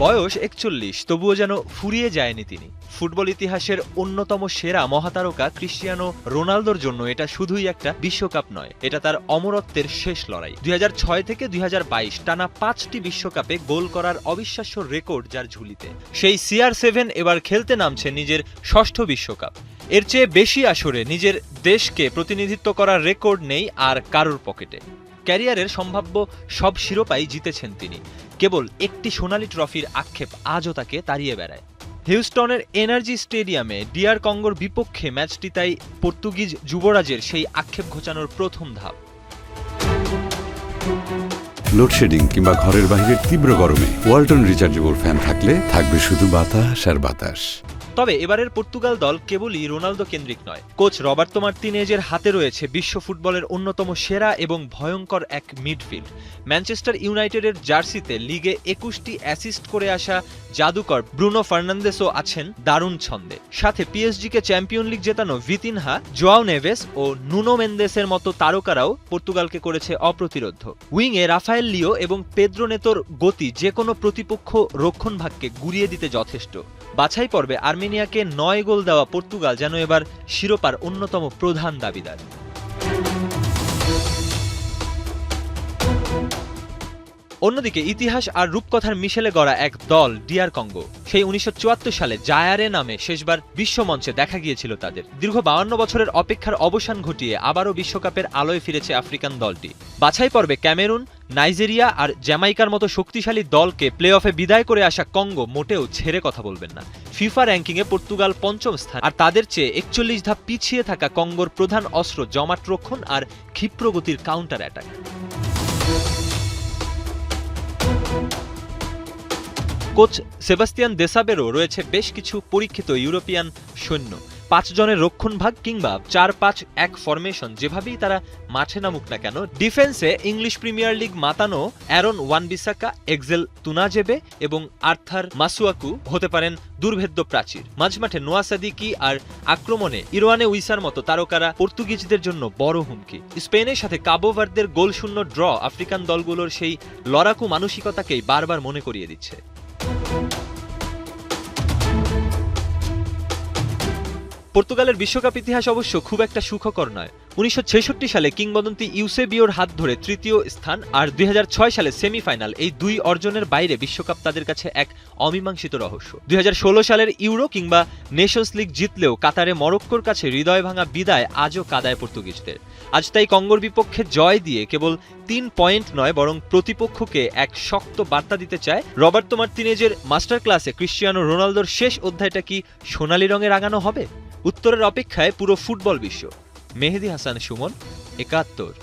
বয়স ৪১, তবুও যেন ফুরিয়ে যায়নি তিনি। ফুটবল ইতিহাসের অন্যতম সেরা মহাতারকা ক্রিশ্চিয়ানো রোনালদোর জন্য এটা শুধুই একটা বিশ্বকাপ নয়, এটা তার অমরত্বের শেষ লড়াই। ২০০৬ থেকে ২০২২ টানা ৫টি বিশ্বকাপে গোল করার অবিশ্বাস্য রেকর্ড যার ঝুলিতে। সেই CR7 এবার খেলতে নামছে নিজের ষষ্ঠ বিশ্বকাপ। এর চেয়ে বেশি আসরে নিজের দেশকে প্রতিনিধিত্ব করার রেকর্ড নেই আর কারোর পকেটে। ক্যারিয়ারের সম্ভাব্য সব শিরোপাই জিতেছেন তিনি, কেবল একটি সোনালী ট্রফির আক্ষেপ আজও তাকে তাড়িয়ে বেড়ায়। হিউস্টনের এনার্জি স্টেডিয়ামে DR কঙ্গোর বিপক্ষে ম্যাচটি তাই পর্তুগিজ যুবরাজের সেই আক্ষেপ ঘোচানোর প্রথম ধাপ। লোডশেডিং কিংবা ঘরের বাইরের তীব্র গরমে ওয়ালটন রিচার্জেবল ফ্যান থাকলে থাকবে শুধু বাতাস আর বাতাস। তবে এবারের পর্তুগাল দল কেবলই রোনালদো কেন্দ্রিক নয়। কোচ রবার্তো মার্তিনেজের হাতে রয়েছে বিশ্ব ফুটবলের অন্যতম সেরা এবং ভয়ঙ্কর এক মিডফিল্ড। ম্যানচেস্টার ইউনাইটেডের জার্সিতে লিগে ২১টি অ্যাসিস্ট করে আসা জাদুকর ব্রুনো ফার্নান্দেসও আছেন দারুণ ছন্দে। সাথে PSG-কে চ্যাম্পিয়ন লিগ জেতানো ভিতিনহা, জোয়াও নেভেস ও নুনো মেন্দেসের মতো তারকারাও পর্তুগালকে করেছে অপ্রতিরোধ্য। উইংয়ে রাফায়েল লিও এবং পেদ্রো নেতোর গতি যে কোনো প্রতিপক্ষ রক্ষণভাগকে গুড়িয়ে দিতে যথেষ্ট। বাছাই পর্বে আর্মেনিয়াকে ৯ গোল দেওয়া পর্তুগাল যেন এবার শিরোপার অন্যতম প্রধান দাবিদার। অন্যদিকে ইতিহাস আর রূপকথার মিশেলে গড়া এক দল DR কঙ্গো। সেই ১৯৭৪ সালে জায়ারে নামে শেষবার বিশ্বমঞ্চে দেখা গিয়েছিল তাদের। দীর্ঘ ৫২ বছরের অপেক্ষার অবসান ঘটিয়ে আবারও বিশ্বকাপের আলোয় ফিরেছে আফ্রিকান দলটি। বাছাই পর্বে ক্যামেরুন, নাইজেরিয়া আর জ্যামাইকার মতো শক্তিশালী দলকে প্লে অফে বিদায় করে আসা কঙ্গো মোটেও ছেড়ে কথা বলবেন না। ফিফা র্যাঙ্কিংয়ে পর্তুগাল ৫ম স্থান, আর তাদের চেয়ে ৪১ ধাপ পিছিয়ে থাকা কঙ্গোর প্রধান অস্ত্র জমাট রক্ষণ আর ক্ষিপ্রগতির কাউন্টার অ্যাটাক। কোচ সেবাস্তিয়ান দেসাবেরও রয়েছে বেশ কিছু পরীক্ষিত ইউরোপিয়ান সৈন্য। ৫ জনের রক্ষণভাগ কিংবা ৪-৫-১ ফরমেশন যেভাবেই তারা মাঠে নামুক না কেন, ডিফেন্সে ইংলিশ প্রিমিয়ার লিগ মাতানো অ্যারন ওয়ান-বিসাকা, এক্সেল তুনাজেবে এবং আর্থার মাসুয়াকু হতে পারেন দুর্ভেদ্য প্রাচীর। মাঝমাঠে নোয়া সাদিকি আর আক্রমণে ইরোয়ানে উইসার মতো তারকারা পর্তুগিজদের জন্য বড় হুমকি। স্পেনের সাথে কাবো ভার্দের গোলশূন্য ড্র আফ্রিকান দলগুলোর সেই লড়াকু মানসিকতাকেই বারবার মনে করিয়ে দিচ্ছে। পর্তুগালের বিশ্বকাপ ইতিহাস অবশ্য খুব একটা সুখকর নয়। ১৯৬৬ সালে কিংবদন্তি ইউসেবিওর হাত ধরে তৃতীয় স্থান আর ২০০৬ সালে সেমিফাইনাল, এই দুই অর্জনের বাইরে বিশ্বকাপ তাদের কাছে এক অমীমাংসিত রহস্য। ২০১৬ সালের ইউরো কিংবা নেশনস লিগ জিতলেও কাতারে মরক্কোর কাছে হৃদয় ভাঙা বিদায় আজও কাদায় পর্তুগিজদের। আজ তাই কঙ্গোর বিপক্ষে জয় দিয়ে কেবল ৩ পয়েন্ট নয়, বরং প্রতিপক্ষকে এক শক্ত বার্তা দিতে চায় রবার্তো মার্তিনেজের মাস্টার ক্লাসে ক্রিশ্চিয়ানো রোনালদোর শেষ অধ্যায়টা কি সোনালী রঙে রাঙানো হবে? উত্তরের অপেক্ষায় পুরো ফুটবল বিশ্ব। মেহেদী হাসান সুমন, ৭১।